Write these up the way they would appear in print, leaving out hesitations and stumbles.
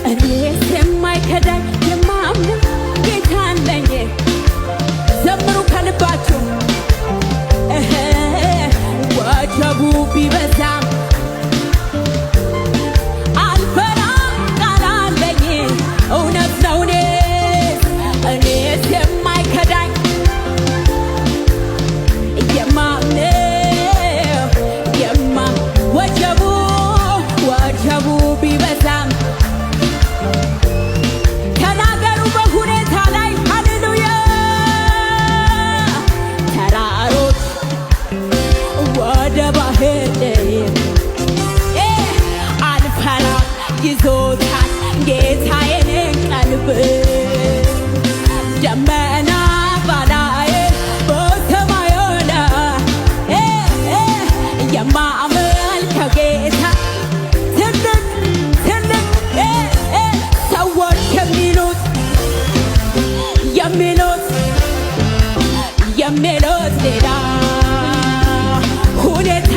እኔስ የማይከዳኝ የማምነው ጌታ አለኝ። ዘምሩ ከልባችሁ ወጀቡ ቢበዛም አልፈራም ቃል አለኝ። እውነት ነው እኔስ የማይከዳኝ ወጀቡ ቢበዛም ተናገሩ በሁኔታ ላይ ሃሌሉያ። ተራሮች ወደ ባህር አልፈራም ይዞታል ጌታዬን ቀልብ ደመና ባላይ በሰማይ ላይ የማመልከው ጌታ ትልቅ ሰዎች የሚሉት ሌላ ሁኔታ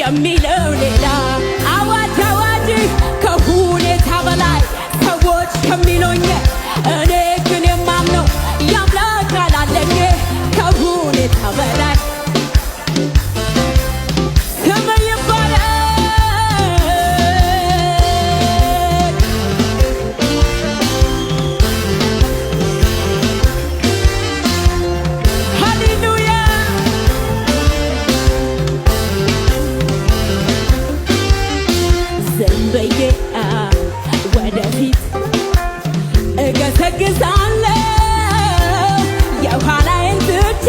የሚለው ሌላ አዋጅ ከሁኔታ በላይ ሰዎች ከሚሉኝ እኔ ግን የማምነው የአምላክ ቃል አለኝ ከሁኔታ በላይ ስም ይባላል። ሃሌሉያ ዝም ብዬ ወደፊት እገሰግሳለሁ የኋላዬን ትቼ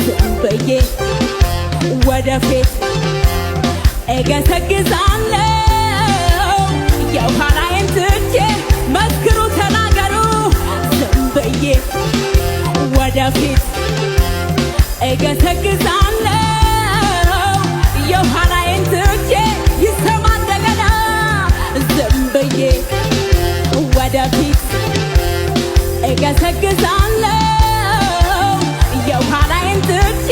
ዝም ብዬ ወደፊት እገሰግሳለሁ የኋላዬን ትቼ መስክሩ ተናገሩ ዝም ብዬ ወደፊት እገሰግሳለሁ የኋላዬን ትቼ ይሰማ እንደገና ዝም ብዬ ወደፊት እገሰግሳለሁ የኋላዬን ትቼ